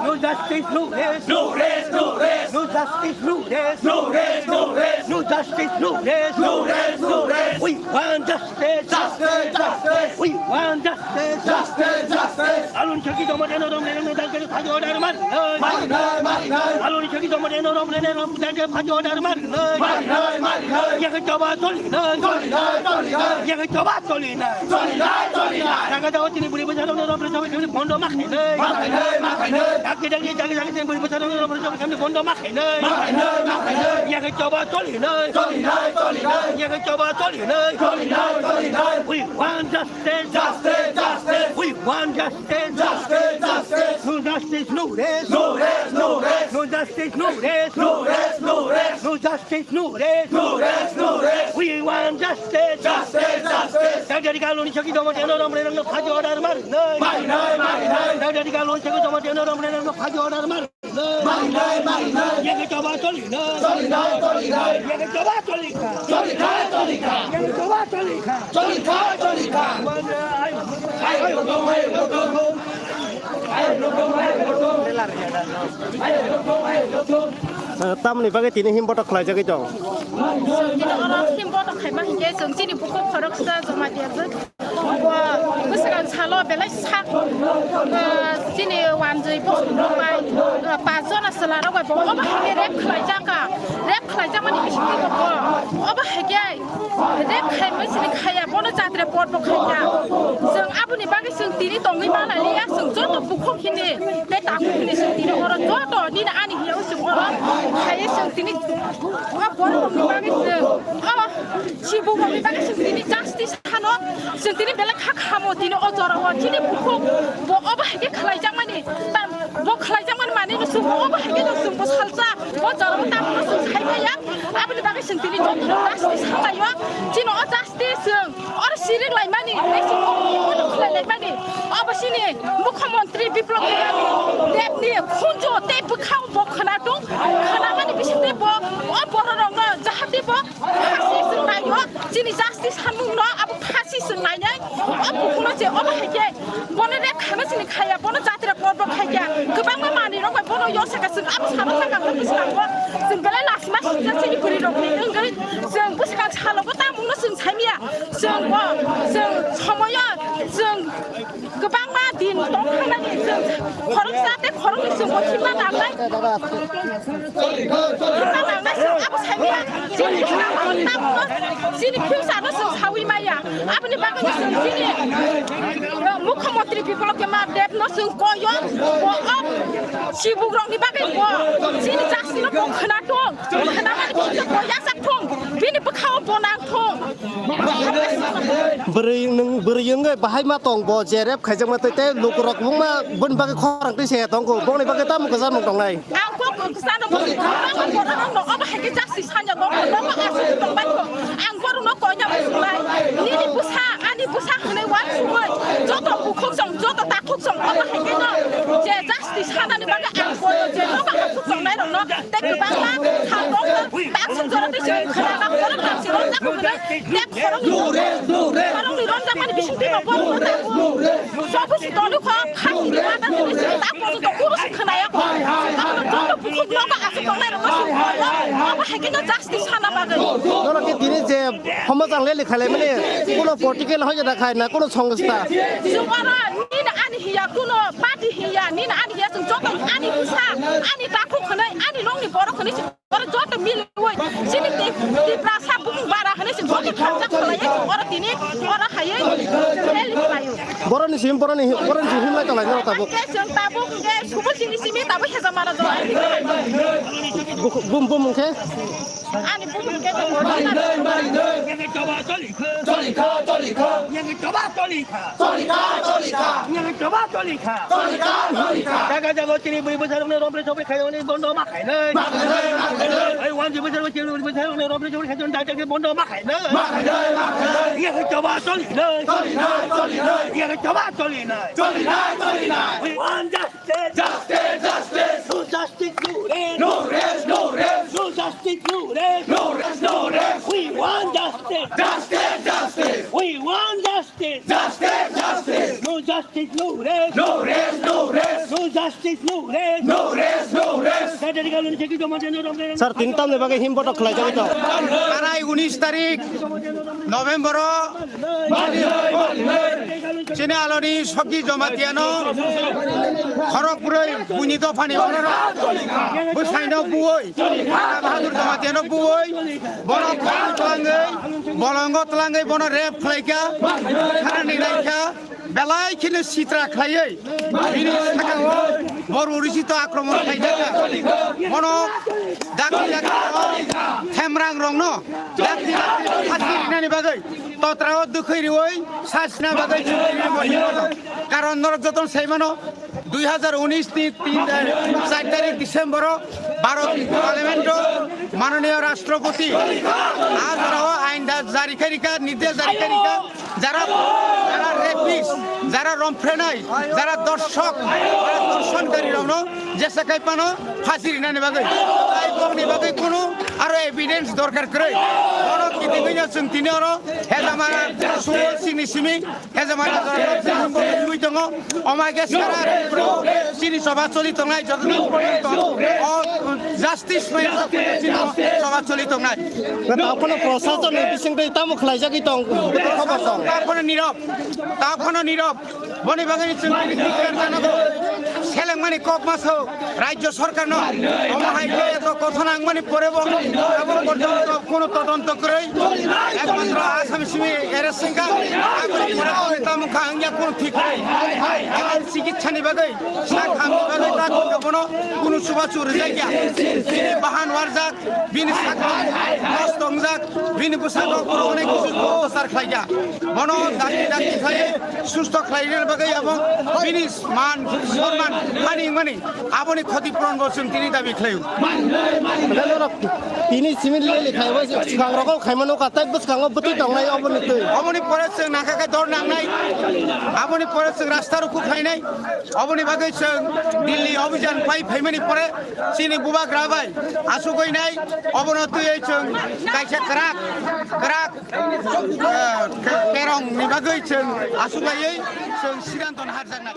No justice, no rest. No rest, no rest. No justice, no rest. No rest, no rest. No justice, no rest. No rest, no rest. We want justice. Justice, justice. We want justice. Justice, justice. 알론 저기 도마대노 롬레노 달게 가져오다르만. 알론 저기 도마대노 롬레노 달게 가져오다르만. 얘가 잡아 돌리는. 얘가 잡아 돌리는. 나가다 어찌니 우리 부자로 롬레노 저기 본도 막히네. 자기 자기 우리 부자로 롬레노 저기 본도 막히네. 얘가 잡아 돌리는. 얘가 잡아 돌리는. We want justice. Justice, justice. We want justice. Justice, justice. No justice, no rest. No rest, no rest. No justice, no rest. No rest, no rest. No justice, no rest. No rest, no rest. We want justice. Justice, justice. 나들이 갈론이 저기 도마대노 롬레노 너 가져오라는 말은 너희. 나들이 갈론이 저기 도마대노 롬레노 너 가져오라는 말은 너희. 얘가 잡아 돌리는. 얘가 잡아 돌리까. 얘가 잡아 돌리까. Tâm này bác tin him bớt khởi cho cái chồng. him bớt khởi mà hiện giờ chỉ đi bốc khởi được sao rồi mà tiền chứ. Và cái sự kiện xả lò về lấy sắc, chỉ đi hoàn rồi bốc không phải, bà cho nó xả nó vậy bốc, ông hay rep khởi ra mà đi bị cái bốc, ông hay rep khởi mới xin khởi à, bốc nó chặt rep bốc khởi à,ซึ่งอาบุญบ้านก็ซึ่งตีนี่ตรงนี้บ้านอะไรอ่ะซึ่งจอดตัวบุกเข้าที่นี่ได้ตามที่นี่ซึ่งตีนี่เราจอดตัวนี่นะอันนี้เหี้ยซึ่งเราใครซึ่งตีนี่ว่าบอลของบ้านก็ซึ่งชีบุของบ้านก็ซึ่งตีนี่ justice ฮะเนาะซึ่งตีนี่เป็นละข้าขโมยตีนี่เอาจอดเอาที่นี่บุกเข้าบอกเอาไปให้ใครจังมันนี่แต่บอกใครจังมันมานี่เราซึ่งเอาไปให้เราซึ่งบอกสัลซ่าบอกจอดเอาตามเราซึ่งใช้ไปยังอาบุญบ้านก็ซึ่งตีนี่จอดตัว justice ทำไมวะที่น้อง justice ซึ่งอะไรสิ่งอะไรมานี่ไม่สิ่งอะไรมานี่เอาไปสิ่งนี้มุขมนตรีบิปลบเด็บนี่คุณโจเตปเข้าบอกขนาดตรงขนาดมันนี่พิชิตบอกอ๋อบอรองจะหัดที่บอกภาษีซึ่งนายว่าจีนี่ justice หันมุงเนาะเอาภาษีซึ่งนายเนี่ยเอาบุคคลเจ้าเอาไปให้แกบอลนี่เด็กใครไม่สิ่งใครอะบอลนี่จัดระบบบอกให้แกคือบางมานี่เราไปบอลย้อนสักซึ่งเอาชาลกันก็พิชิตว่าซึ่งเป็นไรล่ะสมัชจะสิ่งที่บริโภคนี่เองก็ซึ่งพิชิตชาลก็ตามมุงแล้วซึ่งใช้เมียซึ่งว่าซึ่งชมยอดซึ่งคือบางมาดินต้องข้างในซึ่งขอรักษาแต่ขอรักษาซึ่งว่าที่มาหนักเลยที่มาหนักเลยซึ่งอาบุใช้เมียจีนี่ข้างในตามมุงจีนี่ผิวสารซึ่งชาวิมายาอาบุนี่บางก็ซึ่งจีนี่มุขมนตรีพิพากษามาเด็บน้ซึ่งก่อยอนว่าอับชีบุกรองนี่บางก็ว่าจีนี่จักสินบอกขนาดทงขนาดมันคิดจะก่อยาสักทงพี่นี่พวกเขาบนางทงberi yang ngai bahai ma tong bo jerep khai jang ma te te luk rok bung ma bun ba ke khorang ti se tong ko bong ni ba ke tam ko san mong tong nai ang ko san no ko no ba ha ke jaksi san ya no ko asu tong ban ko ang ko no ko nya ba su lai ni ni busa ani busa ne wan su mai jo to bu khok song jo to ta khok song ba ha ke no je jaksi san ani ba ke ang ko je no ba khok song nai no te ku ba ma tha no ta su jo ti se khana ba ko ta se no ta ko ne te ko no kalau di ronda mana bisa tiba pun siapa sih tahu kok kasih di mana tuh tak mau tuh kurus kena ya kok kalau buku nama asal kau lain apa hakikatnya justice sana bagai no la ke dini je homo jang le likhale mane kono political hoy da khai na kono songsta semua ni na ani hiya kono party hiya ni na ani hiya sung jotong ani busa ani takut kena ani long ni borok kena orang jotong mil woi sini di prasa buku barang kena sing jotong kerja kalau ya orang ini orang kaya boran sim him la tala ngota bok ke sing tabuk ke subul sini simi tabuk heza mara do bum ke 아니 부분 깨져 yang coba tolika yang coba tolika yang coba tolika jaga jaga sini beri besar ni rompre sopi kaya ni bondo makai ni ai wan ji besar ni besar ni rompre sopi kaya ni jaga bondo makai ni yang coba tolika yang coba tolika we want justice no justice no rest no justice no rest we want justice we want justice no justice no rest no justice no rest dari kalau ni cekik domain ni orang sir তিনটা নেবাকে হিমপটক খেলাই যাবে তো আড়াই 19 তারিখ November চীনে Aloni সকি জমাতিয়ানো খড়গপুরে বুনি দফানি বসাইনো বুই বাহাদুর জমাতিয়ানো বুই বন তলাঙ্গৈ বলঙ্গ তলাঙ্গৈ বন রেপ খাইকা খারানি নাইকা বেলাই খিনে সিত্রা খাইयै বিনি সাকাও বড় উরিচিত আক্রমণ খাইজাকা বন ডাকি ডাকি থেমরাং রং ন ডাকি ডাকি ফাসি রিনানি বাগৈ তত্রাও দুখৈ রিওই সাসনা বাগৈ কারণ নরযতন সেইমানো 2019 4 তারিখ ডিসেম্বর ভারত পার্লামেন্ট মাননীয় রাষ্ট্রপতি আজ আইন জারি করিকা নির্দেশ জারি করিকা যারা রেপিস যারা রমফ্রেনাই যারা দর্শক যারা দর্শনকারী রমন যে সাকাই পানো ফাঁসি রিনানি বাগৈ তাই বংনি বাগৈ কোনো আরো এভিডেন্স দরকার করে বড় কিতি কইনা जों তিনি অর হেজামারা সুবল সিনি সিমি হেজামারা দুই দङ অমাগে সারা সিনি সভা চলি তংনাই যতদিন পর্যন্ত জাস্টিস সভা চলি তংনাই তারপরে প্রশাসন বিসিংতে তামু খেলাই যাগি তং খবর তং তারপরে নীরব বনি বাগানি जों ডিক্লেয়ার জানাবো সেলেংমানি কক মাসো রাজ্য সরকার ন অমহাইকে এত কথা নাংমানি পরেব এবং পর্যন্ত কোনো তদন্ত করে একমাত্র আসামি সিমি এরেসিংকা তামুখা আংয়া কোনো ঠিক নাই চিকিৎসানি বাগৈ সাখামনি বাগৈ তা কোনো সুবাচুর জায়গা বাহান ওয়ারজাক বিনি সাকা নষ্ট হংজাক বিনি পোশাক অনেক কিছু প্রচার খাইয়া বন ডাকি ডাকি খাই সুস্থ খাইনের বাগৈ এবং বিনি মান সম্মান হানি মানে আপনি ক্ষতিপূরণ বলছেন তিনি দাবি খাইও তিনি সিমিল লেখাই বসে সিগাংরকম খাইমানো কাতাই বসকাঙ্গ বতি দংনাই অবনি তৈ অবনি পরে जों নাকাকাই দর নাংনাই আপনি পরে जों রাস্তা রুকু খাইনাই অবনি বাগৈ जों দিল্লি অভিযান পাই ফাইমানি পরে চিনি বুবা গ্রাবাই আসু গইনাই অবনতयै जों কাইসা করাক কেরং নি বাগৈ जों আসু গাयै जों সিদ্ধান্ত হারজাক না